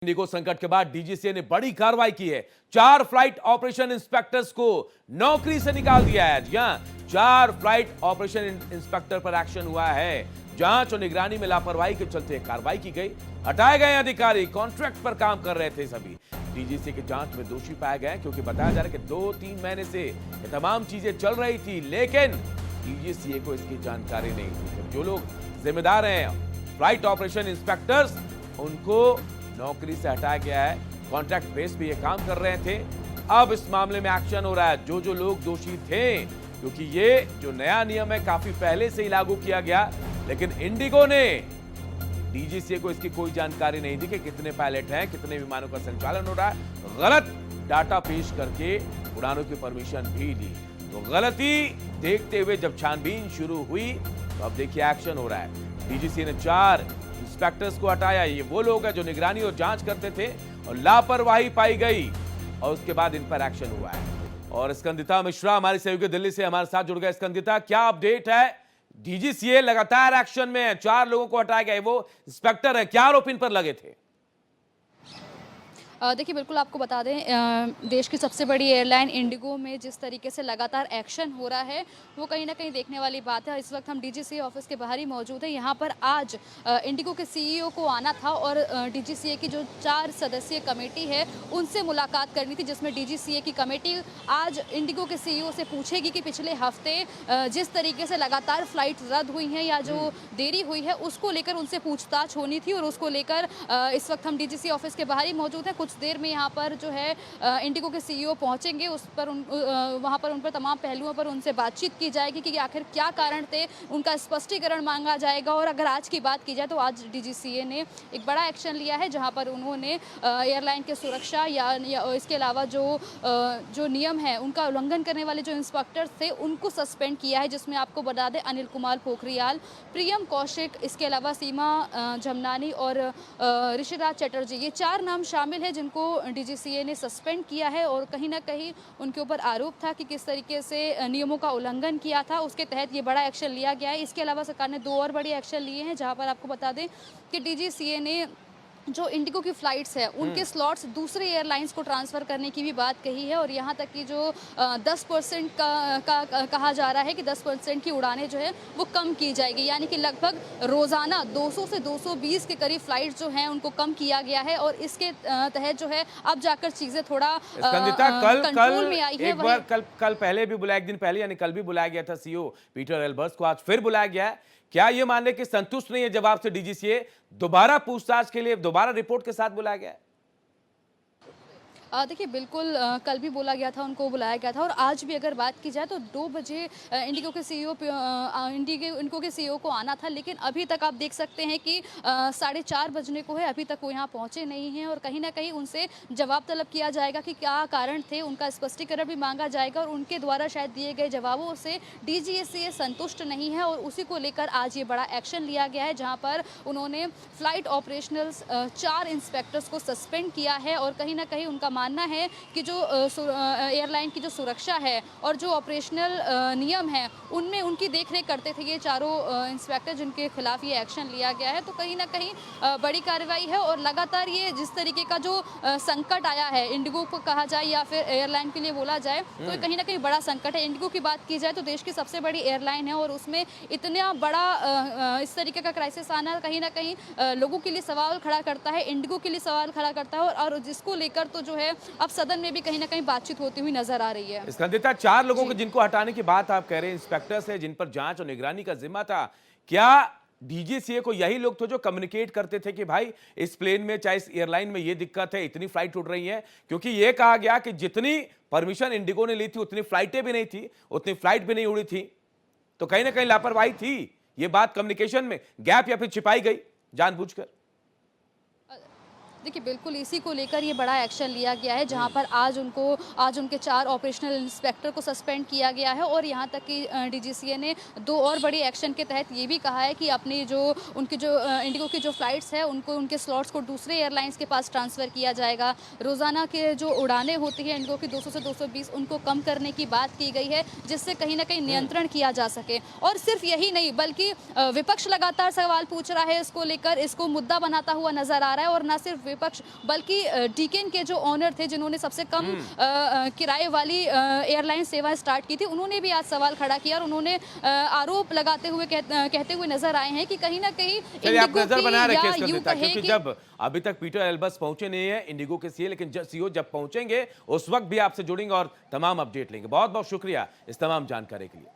Indigo संकट के बाद डीजीसीए ने बड़ी कार्रवाई की है। 4 फ्लाइट ऑपरेशन इंस्पेक्टर्स को नौकरी से निकाल दिया है। जी हां, 4 फ्लाइट ऑपरेशन इंस्पेक्टर पर एक्शन हुआ है। जांच और निगरानी में लापरवाही के चलते कार्रवाई की गई। हटाए गए अधिकारी कॉन्ट्रैक्ट पर काम कर रहे थे। सभी डीजीसीए की जांच में दोषी पाए गए क्योंकि बताया जा रहा है कि 2-3 महीने से ये तमाम चीजें चल रही थी, लेकिन डीजीसीए को इसकी जानकारी नहीं थी। जो लोग जिम्मेदार हैं फ्लाइट ऑपरेशन इंस्पेक्टर्स, उनको नौकरी से हटाया गया है। कॉन्ट्रैक्ट बेस पे ये काम कर रहे थे। अब इस मामले में एक्शन हो रहा है। जो लोग दोषी थे, क्योंकि ये जो नया नियम है काफी पहले से ही लागू किया गया, लेकिन इंडिगो ने डीजीसीए को इसकी कोई जानकारी नहीं दी कि कितने पायलट हैं, कितने विमानों का संचालन हो रहा है। गलत डाटा पेश करके उड़ानों की परमिशन भी ली। तो गलती देखते हुए जब छानबीन शुरू हुई तो अब देखिए एक्शन हो रहा है। डीजीसीए ने 4 इंस्पेक्टर्स को हटाया। ये वो लोग हैं जो निगरानी और जांच करते थे और लापरवाही पाई गई और उसके बाद इन पर एक्शन हुआ है। और स्कंदिता मिश्रा हमारी सहयोगी दिल्ली से हमारे साथ जुड़ गए। स्कंदिता, क्या अपडेट है? डीजीसीए लगातार एक्शन में है, 4 लोगों को हटाया गया। वो इंस्पेक्टर है, क्या आरोप इन पर लगे थे? देखिए, बिल्कुल आपको बता दें, देश की सबसे बड़ी एयरलाइन इंडिगो में जिस तरीके से लगातार एक्शन हो रहा है वो कहीं ना कहीं देखने वाली बात है। इस वक्त हम डीजीसीए ऑफिस के बाहर ही मौजूद हैं। यहाँ पर आज इंडिगो के सीईओ को आना था और डीजीसीए की जो 4 सदस्यीय कमेटी है उनसे मुलाकात करनी थी, जिसमें डीजीसीए की कमेटी आज इंडिगो के सीईओ से पूछेगी कि पिछले हफ्ते जिस तरीके से लगातार फ्लाइट रद्द हुई हैं या जो देरी हुई है उसको लेकर उनसे पूछताछ होनी थी। और उसको लेकर इस वक्त हम डीजीसीए ऑफिस के बाहर ही मौजूद हैं। कुछ देर में यहाँ पर जो है इंडिगो के सीईओ पहुंचेंगे। उस पर वहाँ पर उन पर तमाम पहलुओं पर उनसे बातचीत की जाएगी कि आखिर क्या कारण थे, उनका स्पष्टीकरण मांगा जाएगा। और अगर आज की बात की जाए तो आज डीजीसीए ने एक बड़ा एक्शन लिया है, जहाँ पर उन्होंने एयरलाइन के सुरक्षा या इसके अलावा जो नियम है उनका उल्लंघन करने वाले जो इंस्पेक्टर्स थे उनको सस्पेंड किया है, जिसमें आपको बता दें अनिल कुमार पोखरियाल, प्रियम कौशिक, इसके अलावा सीमा जमनानी और ऋषिराज चटर्जी, ये 4 नाम शामिल है जिनको डीजीसीए ने सस्पेंड किया है। और कहीं ना कहीं उनके ऊपर आरोप था कि किस तरीके से नियमों का उल्लंघन किया था, उसके तहत ये बड़ा एक्शन लिया गया है। इसके अलावा सरकार ने 2 और बड़े एक्शन लिए हैं, जहां पर आपको बता दें कि डीजीसीए ने जो इंडिगो की फ्लाइट्स है उनके स्लॉट्स दूसरे एयरलाइंस को ट्रांसफ़र करने की भी बात कही है। और यहाँ तक कि जो 10% का कहा जा रहा है कि 10% की उड़ानें जो है वो कम की जाएगी, यानी कि लगभग रोज़ाना 200 से 220 के करीब फ्लाइट जो हैं उनको कम किया गया है। और इसके तहत जो है अब जाकर चीज़ें थोड़ा कंट्रोल में आई है। एक बार कल पहले भी बुलाया, एक दिन पहले यानी कल भी बुलाया गया था सीईओ पीटर एल्बर्ट्स को, आज फिर बुलाया गया है। क्या ये मानने के संतुष्ट नहीं है जवाब से डीजीसीए? दोबारा पूछताछ के लिए दोबारा रिपोर्ट के साथ बुलाया गया है? देखिए, बिल्कुल कल भी बोला गया था, उनको बुलाया गया था। और आज भी अगर बात की जाए तो 2 बजे इंडिगो के सीईओ को आना था, लेकिन अभी तक आप देख सकते हैं कि 4:30 बजने को है, अभी तक वो यहाँ पहुँचे नहीं हैं। और कहीं ना कहीं उनसे जवाब तलब किया जाएगा कि क्या कारण थे, उनका स्पष्टीकरण भी मांगा जाएगा। और उनके द्वारा शायद दिए गए जवाबों से डीजीसीए संतुष्ट नहीं है और उसी को लेकर आज ये बड़ा एक्शन लिया गया है, जहाँ पर उन्होंने फ्लाइट ऑपरेशनल्स 4 इंस्पेक्टर्स को सस्पेंड किया है। और कहीं ना कहीं उनका मानना है कि जो एयरलाइन की जो सुरक्षा है और जो ऑपरेशनल नियम है उनमें उनकी देखरेख करते थे ये चारों इंस्पेक्टर, जिनके खिलाफ ये एक्शन लिया गया है। तो कहीं ना कहीं बड़ी कार्रवाई है। और लगातार ये जिस तरीके का जो संकट आया है इंडिगो को कहा जाए या फिर एयरलाइन के लिए बोला जाए, तो कहीं ना कहीं बड़ा संकट है। इंडिगो की बात की जाए तो देश की सबसे बड़ी एयरलाइन है और उसमें इतना बड़ा इस तरीके का क्राइसिस आना कहीं ना कहीं लोगों के लिए सवाल खड़ा करता है, इंडिगो के लिए सवाल खड़ा करता है। और जिसको लेकर तो जो है अब सदन में भी कहीं ना कहीं बातचीत होती हुई नजर आ रही है। स्कंदिता, 4 लोगों को जिनको हटाने की बात आप कह रहे हैं, इंस्पेक्टर्स है जिन पर जांच और निगरानी का जिम्मा था, क्या डीजीसीए को यही लोग थे जो कम्युनिकेट करते थे कि भाई इस प्लेन में, चाहे इस एयरलाइन में ये दिक्कत है, इतनी फ्लाइट उड़ रही है? क्योंकि ये कहा गया कि जितनी परमिशन इंडिगो ने ली थी उतनी फ्लाइटें भी नहीं थी, उतनी फ्लाइट भी नहीं उड़ी थी। तो कहीं ना कहीं लापरवाही थी। ये बात कम्युनिकेशन में गैप या फिर छिपाई गई जानबूझकर? देखिए, बिल्कुल इसी को लेकर ये बड़ा एक्शन लिया गया है, जहां पर आज उनके 4 ऑपरेशनल इंस्पेक्टर को सस्पेंड किया गया है। और यहां तक कि डीजीसीए ने 2 और बड़ी एक्शन के तहत ये भी कहा है कि अपनी उनकी जो इंडिगो की जो फ्लाइट्स है उनको, उनके स्लॉट्स को दूसरे एयरलाइंस के पास ट्रांसफ़र किया जाएगा। रोज़ाना के जो उड़ानें होती हैं इंडिगो की 200 से 220 उनको कम करने की बात की गई है, जिससे कहीं ना कहीं नियंत्रण किया जा सके। और सिर्फ यही नहीं बल्कि विपक्ष लगातार सवाल पूछ रहा है इसको लेकर, इसको मुद्दा बनाता हुआ नजर आ रहा है। और न सिर्फ विपक्ष, बल्कि डीकेन के जो ऑनर थे जिन्होंने सबसे कम किराए वाली एयरलाइन सेवा स्टार्ट की थी, उन्होंने भी आज सवाल खड़ा किया और उन्होंने आरोप लगाते हुए कहते हुए नजर आए हैं कि कहीं ना कहीं चलिए आप इंडिगो नजर की बना या रखिए इस यूं पर, कहें क्योंकि कि जब अभी तक पीटर एल्बस पहुंचे नहीं है इंडिगो के सीए, लेकिन सीईओ जब पहुंचेंगे उस वक्त भी आपसे जुड़ेंगे और तमाम अपडेट लेंगे। बहुत बहुत शुक्रिया इस तमाम जानकारी के लिए।